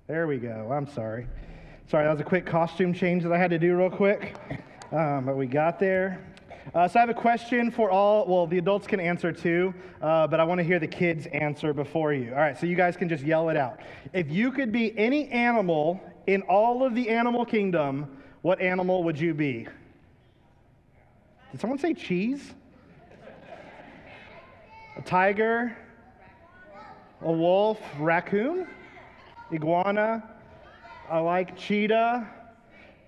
There we go. I'm sorry. Sorry, that was a quick costume change that I had to do real quick, but we got there. So I have a question for the adults can answer too, but I want to hear the kids answer before you. All right, so you guys can just yell it out. If you could be any animal in all of the animal kingdom, what animal would you be? Did someone say cheese? A tiger? A wolf? Raccoon? Iguana? I like cheetah.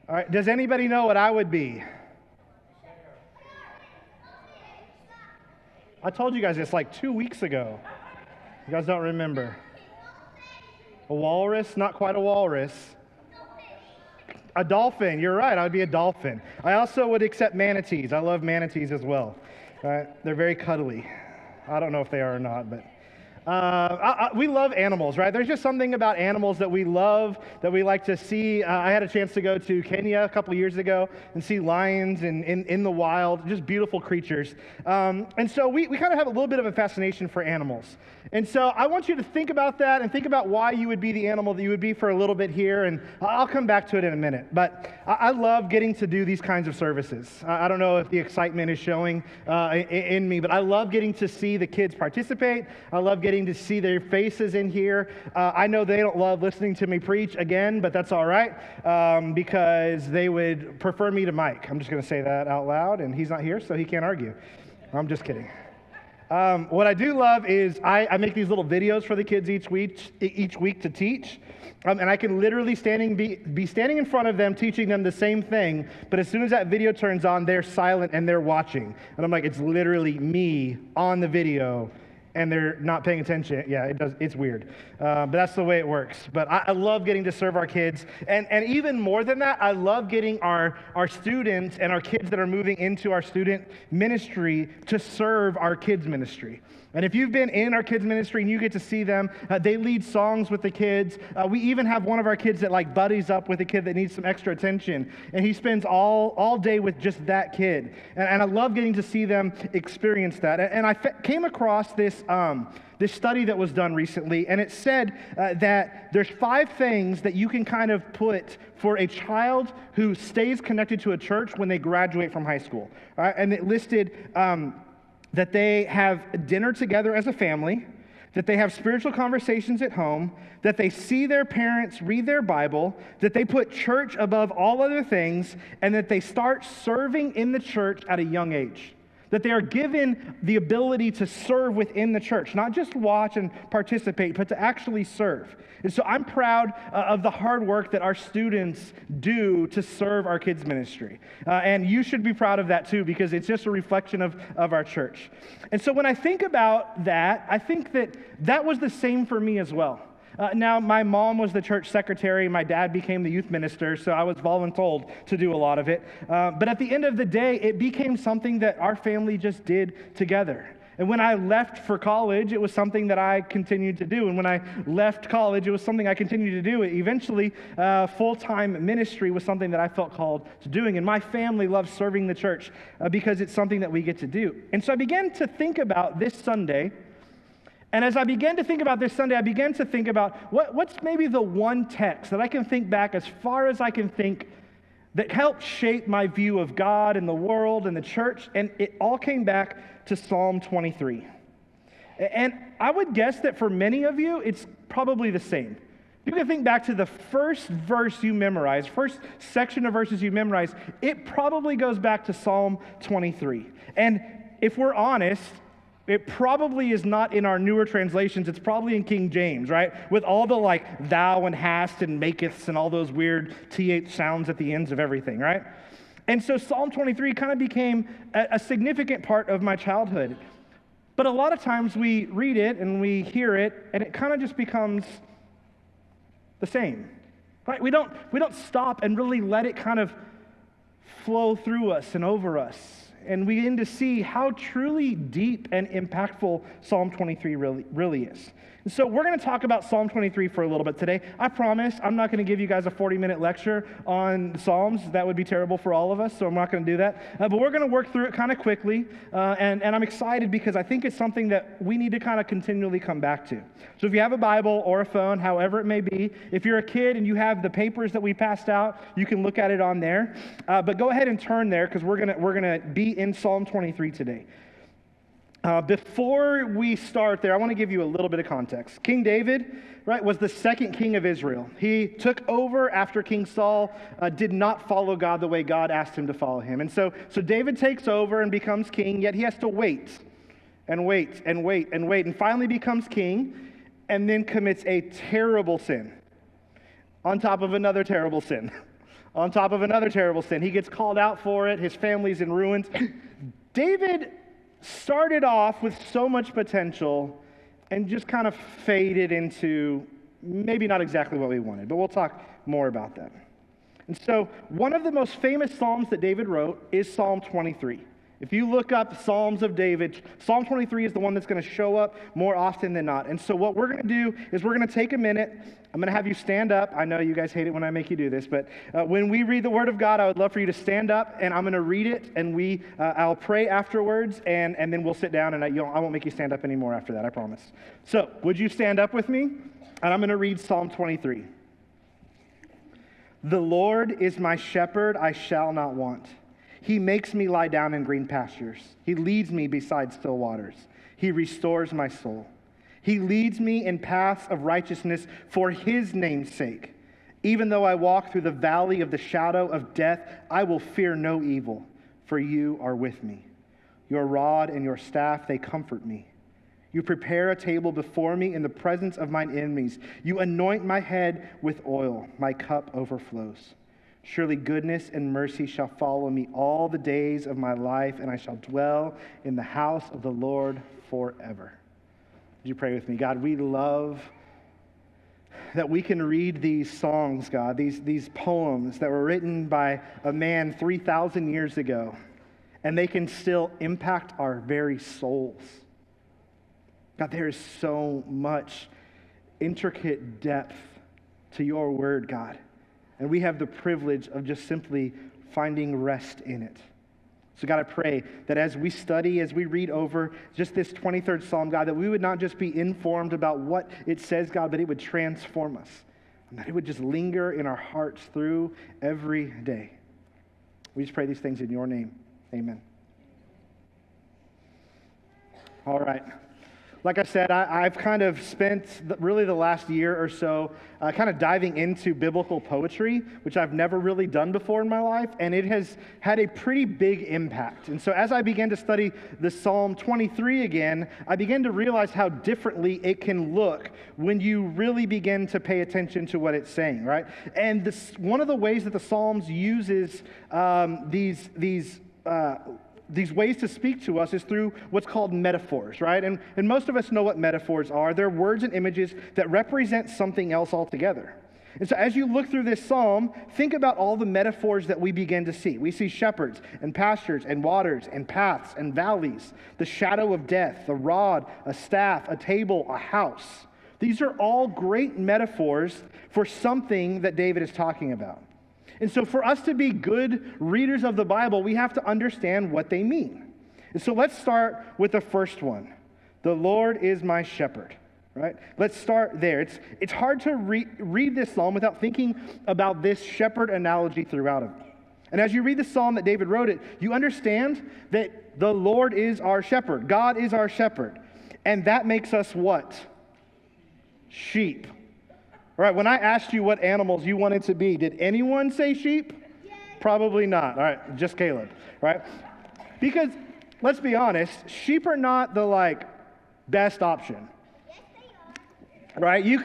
All right, does anybody know what I would be? I told you guys this like 2 weeks ago. You guys don't remember. A walrus? Not quite a walrus. A dolphin. You're right. I would be a dolphin. I also would accept manatees. I love manatees as well. They're very cuddly. I don't know if they are or not, but we love animals, right? There's just something about animals that we love, that we like to see. I had a chance to go to Kenya a couple years ago and see lions in the wild, just beautiful creatures. And so we kind of have a little bit of a fascination for animals. And so I want you to think about that and think about why you would be the animal that you would be for a little bit here, and I'll come back to it in a minute. But I love getting to do these kinds of services. I don't know if the excitement is showing in me, but I love getting to see the kids participate. I love getting to see their faces in here. I know they don't love listening to me preach again, but that's all right, because they would prefer me to Mike. I'm just going to say that out loud, and he's not here, so he can't argue. I'm just kidding. What I do love is I make these little videos for the kids each week to teach. And I can literally be standing in front of them teaching them the same thing, but as soon as that video turns on, they're silent and they're watching. And I'm like, it's literally me on the video, and they're not paying attention. Yeah, it's weird. But that's the way it works. But I love getting to serve our kids. And even more than that, I love getting our students and our kids that are moving into our student ministry to serve our kids ministry. And if you've been in our kids ministry and you get to see them, they lead songs with the kids. We even have one of our kids that like buddies up with a kid that needs some extra attention. And he spends all day with just that kid. And I love getting to see them experience that. And I came across this study that was done recently, and it said that there's 5 things that you can kind of put for a child who stays connected to a church when they graduate from high school. All right? And it listed that they have dinner together as a family, that they have spiritual conversations at home, that they see their parents read their Bible, that they put church above all other things, and that they start serving in the church at a young age. That they are given the ability to serve within the church, not just watch and participate, but to actually serve. And so I'm proud of the hard work that our students do to serve our kids' ministry. And you should be proud of that too, because it's just a reflection of our church. And so when I think about that, I think that was the same for me as well. Now, my mom was the church secretary. My dad became the youth minister, so I was voluntold to do a lot of it. But at the end of the day, it became something that our family just did together. And when I left for college, it was something that I continued to do. And when I left college, it was something I continued to do. Eventually, full-time ministry was something that I felt called to doing. And my family loves serving the church because it's something that we get to do. And so I began to think about this Sunday. And as I began to think about this Sunday, I began to think about what's maybe the one text that I can think back as far as I can think that helped shape my view of God and the world and the church. And it all came back to Psalm 23. And I would guess that for many of you, it's probably the same. You can think back to the first verse you memorized, first section of verses you memorized, it probably goes back to Psalm 23. And if we're honest, it probably is not in our newer translations. It's probably in King James, right? With all the like thou and hast and makeths and all those weird th sounds at the ends of everything, right? And so Psalm 23 kind of became a significant part of my childhood. But a lot of times we read it and we hear it and it kind of just becomes the same, right? We don't stop and really let it kind of flow through us and over us. And we begin to see how truly deep and impactful Psalm 23 really is. So we're going to talk about Psalm 23 for a little bit today. I promise I'm not going to give you guys a 40-minute lecture on Psalms. That would be terrible for all of us, so I'm not going to do that. But we're going to work through it kind of quickly, and I'm excited because I think it's something that we need to kind of continually come back to. So if you have a Bible or a phone, however it may be, if you're a kid and you have the papers that we passed out, you can look at it on there. But go ahead and turn there because we're gonna be in Psalm 23 today. Before we start there, I want to give you a little bit of context. King David, right, was the second king of Israel. He took over after King Saul did not follow God the way God asked him to follow him. And so David takes over and becomes king, yet he has to wait and wait and wait and wait, and finally becomes king, and then commits a terrible sin on top of another terrible sin. On top of another terrible sin. He gets called out for it. His family's in ruins. David started off with so much potential and just kind of faded into maybe not exactly what we wanted, but we'll talk more about that. And so one of the most famous Psalms that David wrote is Psalm 23. If you look up Psalms of David, Psalm 23 is the one that's going to show up more often than not. And so what we're going to do is we're going to take a minute. I'm going to have you stand up. I know you guys hate it when I make you do this, but when we read the Word of God, I would love for you to stand up, and I'm going to read it, and I'll pray afterwards, and then we'll sit down, and I won't make you stand up anymore after that, I promise. So would you stand up with me? And I'm going to read Psalm 23. The Lord is my shepherd, I shall not want. He makes me lie down in green pastures. He leads me beside still waters. He restores my soul. He leads me in paths of righteousness for his name's sake. Even though I walk through the valley of the shadow of death, I will fear no evil, for you are with me. Your rod and your staff, they comfort me. You prepare a table before me in the presence of mine enemies. You anoint my head with oil. My cup overflows. Surely goodness and mercy shall follow me all the days of my life, and I shall dwell in the house of the Lord forever. Would you pray with me? God, we love that we can read these songs, God, these poems that were written by a man 3,000 years ago, and they can still impact our very souls. God, there is so much intricate depth to your word, God. And we have the privilege of just simply finding rest in it. So God, I pray that as we study, as we read over just this 23rd Psalm, God, that we would not just be informed about what it says, God, but it would transform us. And that it would just linger in our hearts through every day. We just pray these things in your name. Amen. All right. Like I said, I've kind of spent really the last year or so kind of diving into biblical poetry, which I've never really done before in my life, and it has had a pretty big impact. And so as I began to study the Psalm 23 again, I began to realize how differently it can look when you really begin to pay attention to what it's saying, right? And one of the ways that the Psalms uses these ways to speak to us is through what's called metaphors, right? And most of us know what metaphors are. They're words and images that represent something else altogether. And so as you look through this psalm, think about all the metaphors that we begin to see. We see shepherds and pastures and waters and paths and valleys, the shadow of death, the rod, a staff, a table, a house. These are all great metaphors for something that David is talking about. And so for us to be good readers of the Bible, we have to understand what they mean. And so let's start with the first one. The Lord is my shepherd, right? Let's start there. It's hard to read this psalm without thinking about this shepherd analogy throughout it. And as you read the psalm that David wrote it, you understand that the Lord is our shepherd. God is our shepherd. And that makes us what? Sheep. All right, when I asked you what animals you wanted to be, did anyone say sheep? Yes. Probably not. All right, just Caleb, right? Because let's be honest, sheep are not the best option. Yes, they are. Right? You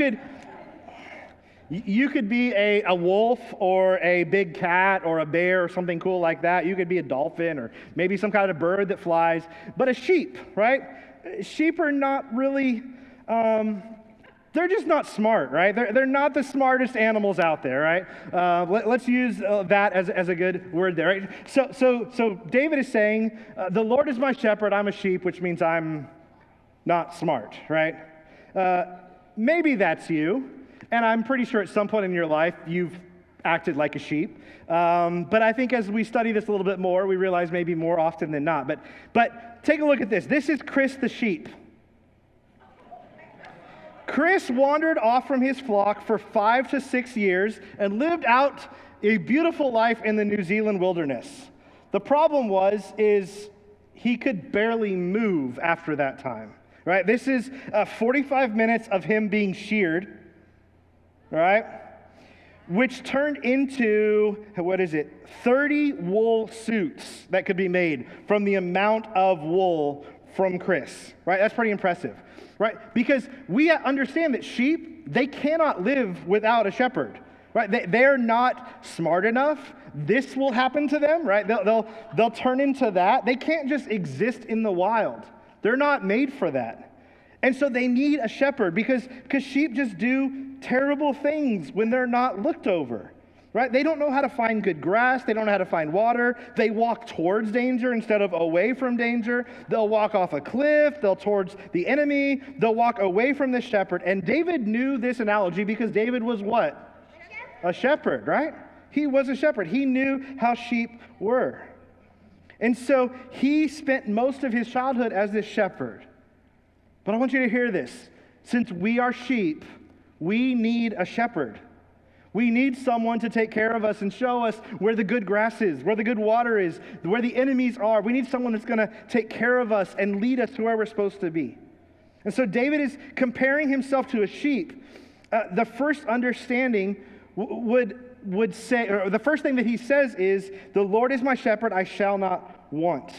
could be a wolf or a big cat or a bear or something cool like that. You could be a dolphin or maybe some kind of bird that flies. But a sheep, right? Sheep are not really they're just not smart, right? They're not the smartest animals out there, right? Let's use that as a good word there, right? So David is saying, the Lord is my shepherd, I'm a sheep, which means I'm not smart, right? maybe that's you, and I'm pretty sure at some point in your life you've acted like a sheep. But I think as we study this a little bit more, we realize maybe more often than not. But take a look at this. This is Chris the sheep. Chris wandered off from his flock for 5 to 6 years and lived out a beautiful life in the New Zealand wilderness. The problem is he could barely move after that time, right? This is 45 minutes of him being sheared, right? Which turned into, 30 wool suits that could be made from the amount of wool from Chris, right? That's pretty impressive, right? Because we understand that sheep, they cannot live without a shepherd, right? They're not smart enough. This will happen to them, right? They'll turn into that. They can't just exist in the wild. They're not made for that. And so they need a shepherd because sheep just do terrible things when they're not looked over, right? They don't know how to find good grass. They don't know how to find water. They walk towards danger instead of away from danger. They'll walk off a cliff. They'll towards the enemy. They'll walk away from the shepherd. And David knew this analogy because David was what? A shepherd, right? He was a shepherd. He knew how sheep were. And so he spent most of his childhood as this shepherd. But I want you to hear this. Since we are sheep, we need a shepherd. We need someone to take care of us and show us where the good grass is, where the good water is, where the enemies are. We need someone that's going to take care of us and lead us to where we're supposed to be. And so David is comparing himself to a sheep. The first understanding would say, or the first thing that he says is, the Lord is my shepherd, I shall not want.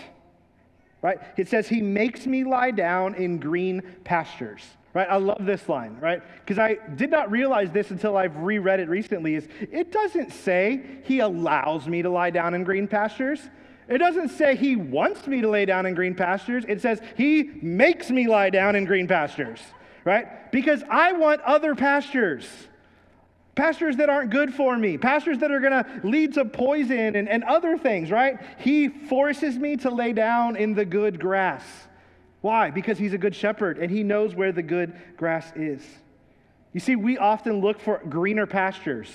Right? It says, he makes me lie down in green pastures. Right? I love this line, right? Because I did not realize this until I've reread it recently, is it doesn't say he allows me to lie down in green pastures. It doesn't say he wants me to lay down in green pastures. It says he makes me lie down in green pastures, right? Because I want other pastures. Pastures that aren't good for me, pastures that are going to lead to poison and other things, right? He forces me to lay down in the good grass. Why? Because he's a good shepherd and he knows where the good grass is. You see, we often look for greener pastures,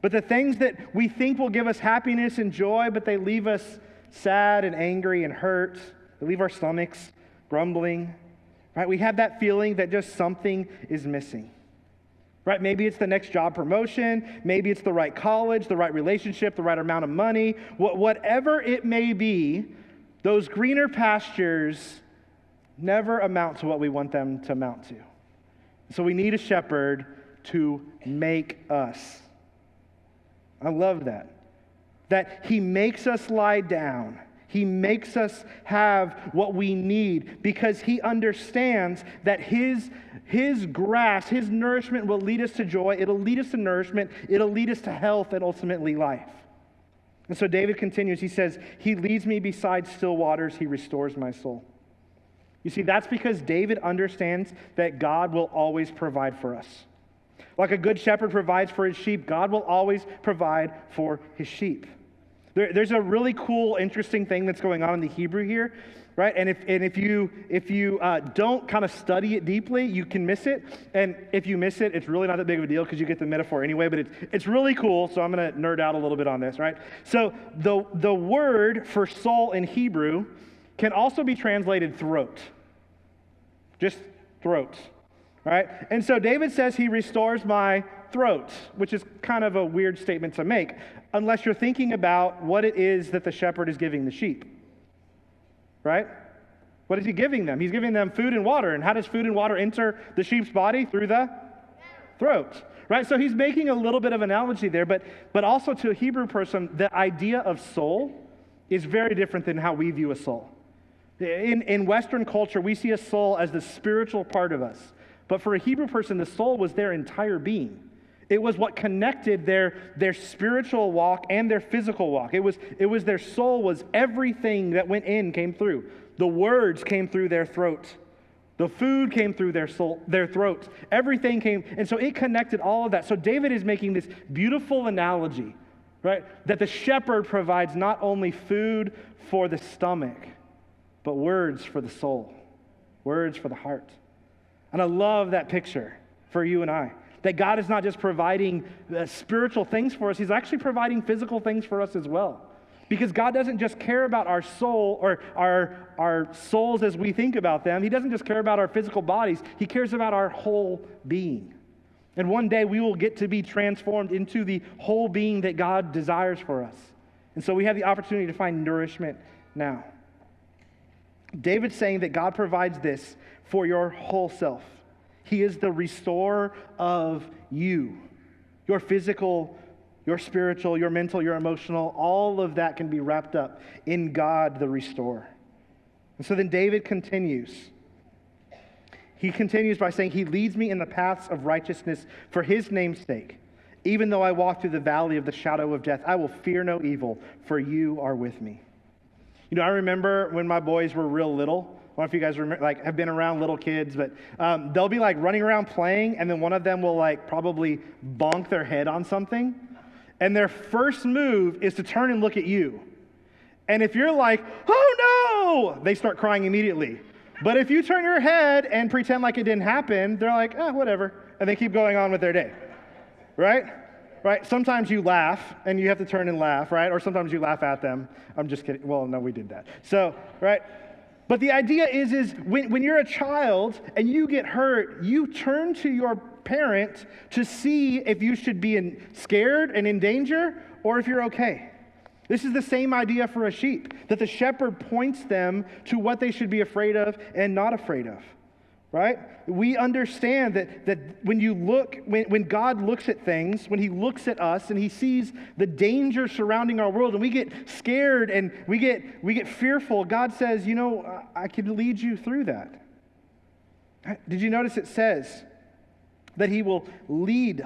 but the things that we think will give us happiness and joy, but they leave us sad and angry and hurt. They leave our stomachs grumbling, right? We have that feeling that just something is missing. Right? Maybe it's the next job promotion. Maybe it's the right college, the right relationship, the right amount of money. Whatever it may be, those greener pastures never amount to what we want them to amount to. So we need a shepherd to make us. I love that. That he makes us lie down. He makes us have what we need because he understands that his grass, his nourishment will lead us to joy. It'll lead us to nourishment. It'll lead us to health and ultimately life. And so David continues. He says, he leads me beside still waters. He restores my soul. You see, that's because David understands that God will always provide for us. Like a good shepherd provides for his sheep, God will always provide for his sheep. There's a really cool, interesting thing that's going on in the Hebrew here, right? And if you don't kind of study it deeply, you can miss it. And if you miss it, it's really not that big of a deal because you get the metaphor anyway. But it's really cool. So I'm going to nerd out a little bit on this, right? So the word for soul in Hebrew can also be translated throat, just throat, right? And so David says he restores my throat, which is kind of a weird statement to make, unless you're thinking about what it is that the shepherd is giving the sheep, right? What is he giving them? He's giving them food and water. And how does food and water enter the sheep's body? Through the throat, right? So he's making a little bit of analogy there, but also to a Hebrew person, the idea of soul is very different than how we view a soul. In Western culture, we see a soul as the spiritual part of us. But for a Hebrew person, the soul was their entire being. It was what connected their spiritual walk and their physical walk. It was their soul was everything that went in came through. The words came through their throat. The food came through their soul, their throat. Everything came, and so it connected all of that. So David is making this beautiful analogy, right? That the shepherd provides not only food for the stomach, but words for the soul, words for the heart. And I love that picture for you and I. That God is not just providing spiritual things for us, he's actually providing physical things for us as well. Because God doesn't just care about our soul or our souls as we think about them. He doesn't just care about our physical bodies. He cares about our whole being. And one day we will get to be transformed into the whole being that God desires for us. And so we have the opportunity to find nourishment now. David's saying that God provides this for your whole self. He is the restorer of you, your physical, your spiritual, your mental, your emotional. All of that can be wrapped up in God, the restorer. And so then David continues. He continues by saying, he leads me in the paths of righteousness for his name's sake. Even though I walk through the valley of the shadow of death, I will fear no evil, for you are with me. You know, I remember when my boys were real little. I don't know if you guys remember, have been around little kids, but they'll be running around playing, and then one of them will probably bonk their head on something, and their first move is to turn and look at you. And if you're like, oh no, they start crying immediately. But if you turn your head and pretend like it didn't happen, they're like, whatever, and they keep going on with their day, right? Right? Sometimes you laugh, and you have to turn and laugh, right? Or sometimes you laugh at them. I'm just kidding. Well, no, we did that. So, right? But the idea is when you're a child and you get hurt, you turn to your parent to see if you should be scared and in danger or if you're okay. This is the same idea for a sheep, that the shepherd points them to what they should be afraid of and not afraid of, right? We understand that when God looks at things, when he looks at us and he sees the danger surrounding our world and we get scared and we get fearful, God says, I can lead you through that. Did you notice it says that he will lead?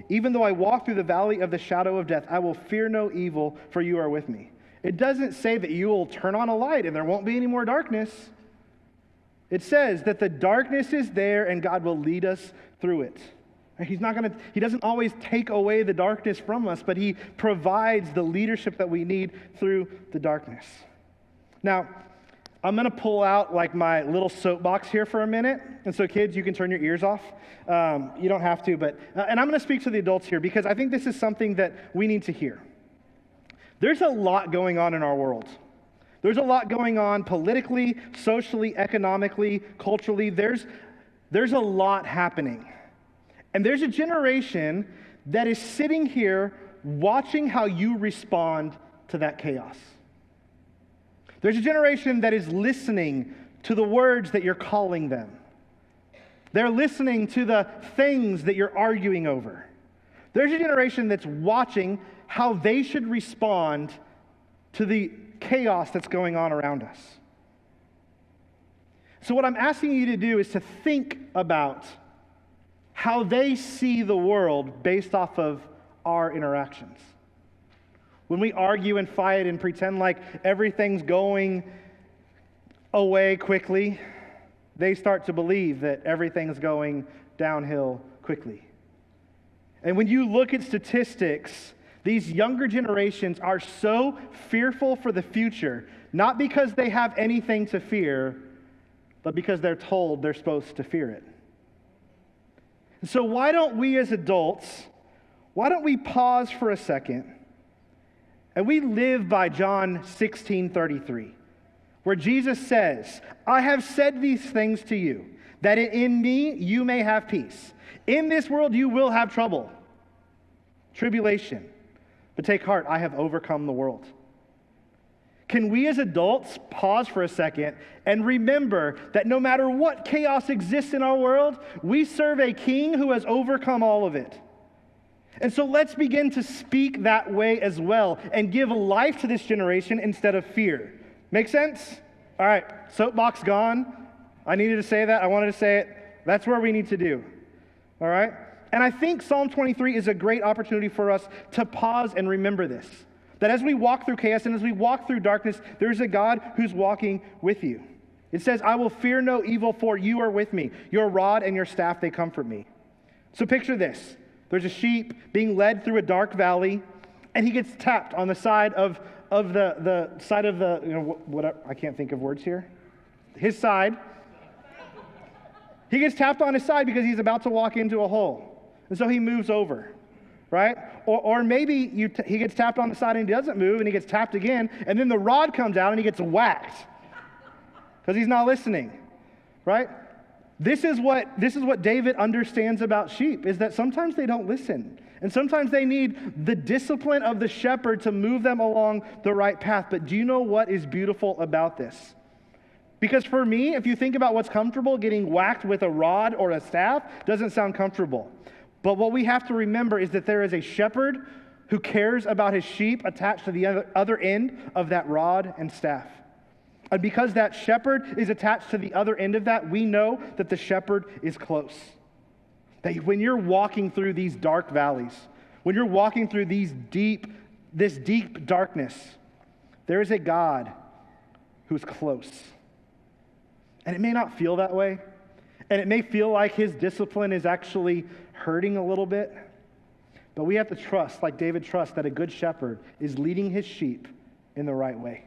Even though I walk through the valley of the shadow of death, I will fear no evil, for you are with me. It doesn't say that you will turn on a light and there won't be any more darkness. It says that the darkness is there and God will lead us through it. He doesn't always take away the darkness from us, but he provides the leadership that we need through the darkness. Now, I'm going to pull out my little soapbox here for a minute. And so kids, you can turn your ears off. You don't have to, and I'm going to speak to the adults here because I think this is something that we need to hear. There's a lot going on in our world. There's a lot going on politically, socially, economically, culturally. There's a lot happening. And there's a generation that is sitting here watching how you respond to that chaos. There's a generation that is listening to the words that you're calling them. They're listening to the things that you're arguing over. There's a generation that's watching how they should respond to the chaos that's going on around us. So what I'm asking you to do is to think about how they see the world based off of our interactions. When we argue and fight and pretend like everything's going away quickly, they start to believe that everything's going downhill quickly. And when you look at statistics, these younger generations are so fearful for the future, not because they have anything to fear, but because they're told they're supposed to fear it. So why don't we as adults, why don't we pause for a second and we live by John 16:33, where Jesus says, I have said these things to you, that in me you may have peace. In this world you will have trouble, tribulation. But take heart, I have overcome the world. Can we as adults pause for a second and remember that no matter what chaos exists in our world, we serve a king who has overcome all of it. And so let's begin to speak that way as well and give life to this generation instead of fear. Make sense? All right, soapbox gone. I needed to say that. I wanted to say it. That's where we need to do. All right? And I think Psalm 23 is a great opportunity for us to pause and remember this. That as we walk through chaos and as we walk through darkness, there's a God who's walking with you. It says, I will fear no evil, for you are with me. Your rod and your staff, they comfort me. So picture this. There's a sheep being led through a dark valley, and he gets tapped on the side of the side of the, whatever, I can't think of words here. His side. He gets tapped on his side because he's about to walk into a hole. And so he moves over, right? Or maybe he gets tapped on the side and he doesn't move, and he gets tapped again, and then the rod comes out and he gets whacked because he's not listening, right? This is what David understands about sheep, is that sometimes they don't listen. And sometimes they need the discipline of the shepherd to move them along the right path. But do you know what is beautiful about this? Because for me, if you think about what's comfortable, getting whacked with a rod or a staff doesn't sound comfortable. But what we have to remember is that there is a shepherd who cares about his sheep attached to the other end of that rod and staff. And because that shepherd is attached to the other end of that, we know that the shepherd is close. That when you're walking through these dark valleys, when you're walking through this deep darkness, there is a God who is close. And it may not feel that way. And it may feel like his discipline is actually hurting a little bit. But we have to trust, like David trusts, that a good shepherd is leading his sheep in the right way.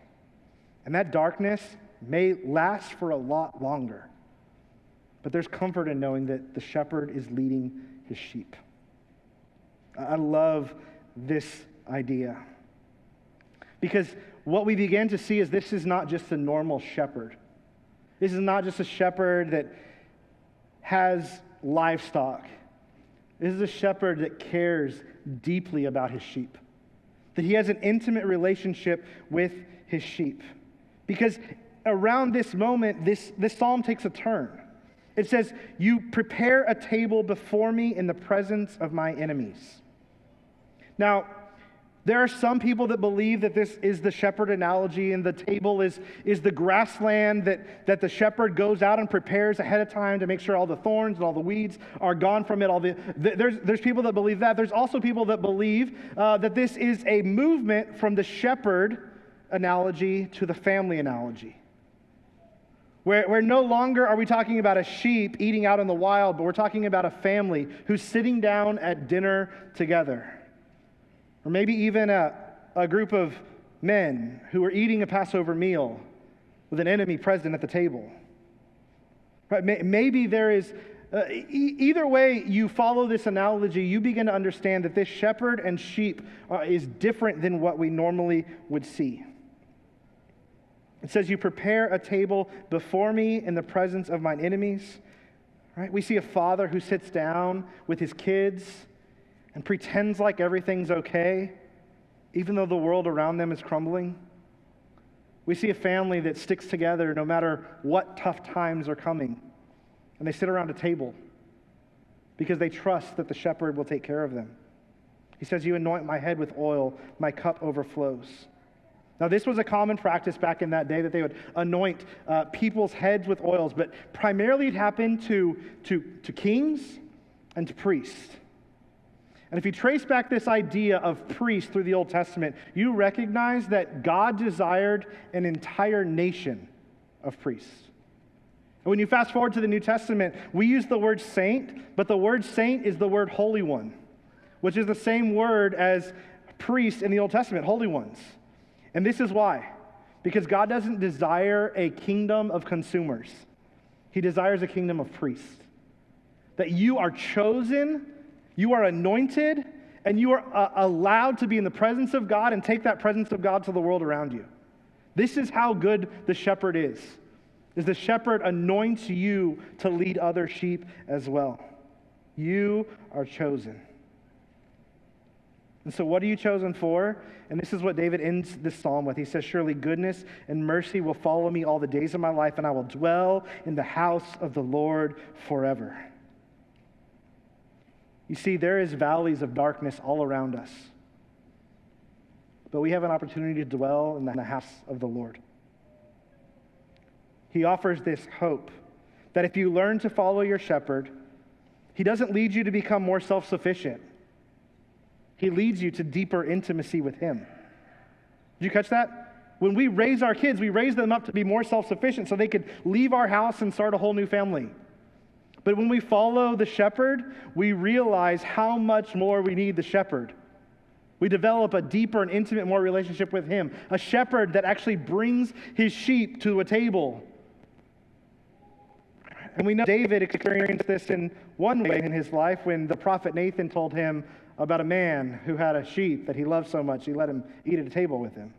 And that darkness may last for a lot longer. But there's comfort in knowing that the shepherd is leading his sheep. I love this idea. Because what we begin to see is this is not just a normal shepherd. This is not just a shepherd that has livestock. This is a shepherd that cares deeply about his sheep. That he has an intimate relationship with his sheep. Because around this moment, this psalm takes a turn. It says, "You prepare a table before me in the presence of my enemies." Now, there are some people that believe that this is the shepherd analogy, and the table is the grassland that the shepherd goes out and prepares ahead of time to make sure all the thorns and all the weeds are gone from it. There's people that believe that. There's also people that believe that this is a movement from the shepherd analogy to the family analogy. Where no longer are we talking about a sheep eating out in the wild, but we're talking about a family who's sitting down at dinner together. Or maybe even a group of men who are eating a Passover meal with an enemy present at the table. Right? Maybe there is, either way you follow this analogy, you begin to understand that this shepherd and sheep is different than what we normally would see. It says, "You prepare a table before me in the presence of mine enemies." Right? We see a father who sits down with his kids and pretends like everything's okay, even though the world around them is crumbling. We see a family that sticks together no matter what tough times are coming. And they sit around a table because they trust that the shepherd will take care of them. He says, "You anoint my head with oil, my cup overflows." Now, this was a common practice back in that day, that they would anoint people's heads with oils, but primarily it happened to kings and to priests. And if you trace back this idea of priests through the Old Testament, you recognize that God desired an entire nation of priests. And when you fast forward to the New Testament, we use the word saint, but the word saint is the word holy one, which is the same word as priest in the Old Testament, holy ones. And this is why. Because God doesn't desire a kingdom of consumers. He desires a kingdom of priests. That you are chosen, you are anointed, and you are allowed to be in the presence of God and take that presence of God to the world around you. This is how good the shepherd is the shepherd anoints you to lead other sheep as well. You are chosen. And so what are you chosen for? And this is what David ends this psalm with. He says, "Surely goodness and mercy will follow me all the days of my life, and I will dwell in the house of the Lord forever." You see, there is valleys of darkness all around us. But we have an opportunity to dwell in the house of the Lord. He offers this hope that if you learn to follow your shepherd, he doesn't lead you to become more self-sufficient. He leads you to deeper intimacy with him. Did you catch that? When we raise our kids, we raise them up to be more self-sufficient so they could leave our house and start a whole new family. But when we follow the shepherd, we realize how much more we need the shepherd. We develop a deeper and intimate, more relationship with him. A shepherd that actually brings his sheep to a table. And we know David experienced this in one way in his life when the prophet Nathan told him about a man who had a sheep that he loved so much, he let him eat at a table with him.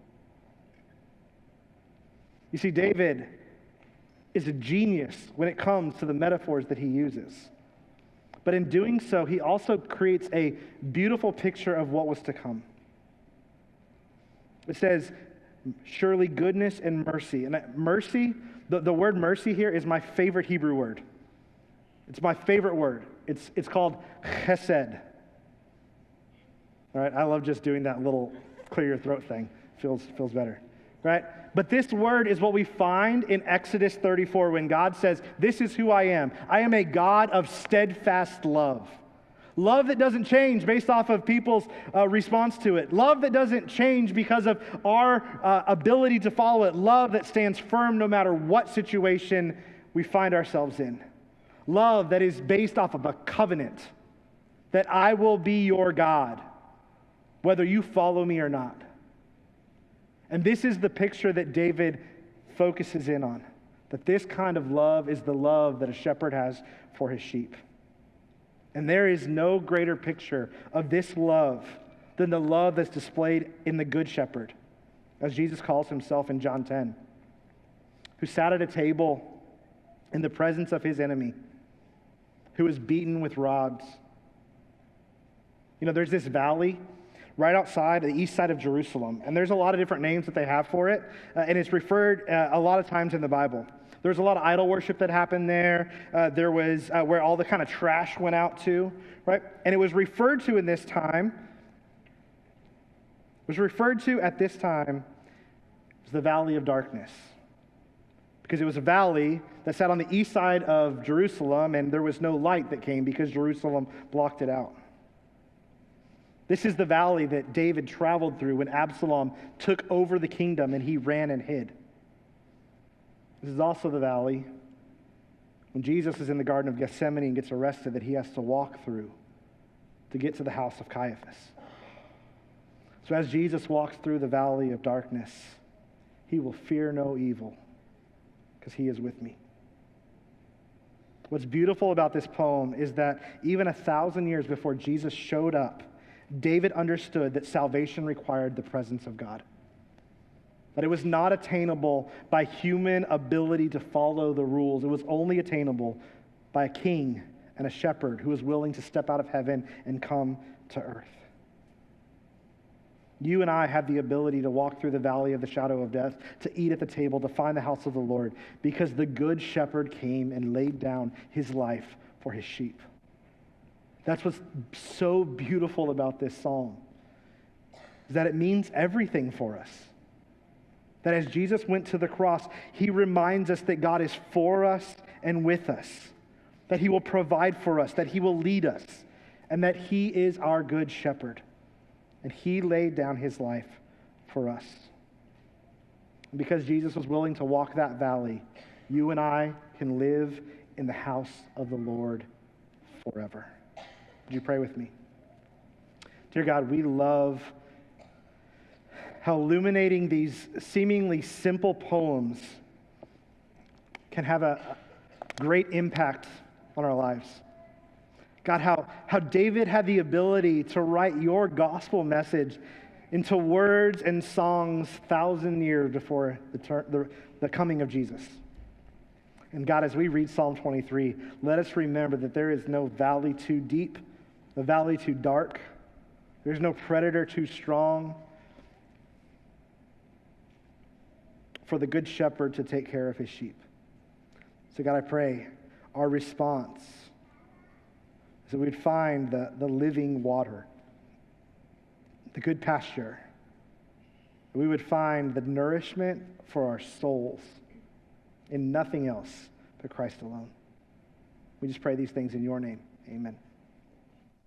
You see, David is a genius when it comes to the metaphors that he uses. But in doing so, he also creates a beautiful picture of what was to come. It says, surely goodness and mercy. And mercy, the word mercy here is my favorite Hebrew word. It's my favorite word. It's called chesed. All right, I love just doing that little clear your throat thing. Feels better, right? But this word is what we find in Exodus 34 when God says, this is who I am. I am a God of steadfast love. Love that doesn't change based off of people's response to it. Love that doesn't change because of our ability to follow it. Love that stands firm no matter what situation we find ourselves in. Love that is based off of a covenant that I will be your God, whether you follow me or not. And this is the picture that David focuses in on, that this kind of love is the love that a shepherd has for his sheep. And there is no greater picture of this love than the love that's displayed in the Good Shepherd, as Jesus calls himself in John 10, who sat at a table in the presence of his enemy, who was beaten with rods. You know, there's this valley right outside the east side of Jerusalem, and there's a lot of different names that they have for it, and it's referred a lot of times in the Bible. There's a lot of idol worship that happened there. There was where all the kind of trash went out to, right? And it was referred to at this time as the Valley of Darkness, because it was a valley that sat on the east side of Jerusalem, and there was no light that came because Jerusalem blocked it out. This is the valley that David traveled through when Absalom took over the kingdom and he ran and hid. This is also the valley when Jesus is in the Garden of Gethsemane and gets arrested that he has to walk through to get to the house of Caiaphas. So as Jesus walks through the valley of darkness, he will fear no evil because he is with me. What's beautiful about this poem is that even 1,000 years before Jesus showed up, David understood that salvation required the presence of God. That it was not attainable by human ability to follow the rules. It was only attainable by a king and a shepherd who was willing to step out of heaven and come to earth. You and I have the ability to walk through the valley of the shadow of death, to eat at the table, to find the house of the Lord, because the good shepherd came and laid down his life for his sheep. That's what's so beautiful about this psalm, is that it means everything for us. That as Jesus went to the cross, he reminds us that God is for us and with us, that he will provide for us, that he will lead us, and that he is our good shepherd. And he laid down his life for us. And because Jesus was willing to walk that valley, you and I can live in the house of the Lord forever. Would you pray with me? Dear God, we love how illuminating these seemingly simple poems can have a great impact on our lives. God, how David had the ability to write your gospel message into words and songs 1,000 years before the coming of Jesus. And God, as we read Psalm 23, let us remember that there is no valley too deep, no valley too dark. There's no predator too strong for the good shepherd to take care of his sheep. So God, I pray our response is that we'd find the living water, the good pasture. That we would find the nourishment for our souls in nothing else but Christ alone. We just pray these things in your name. Amen.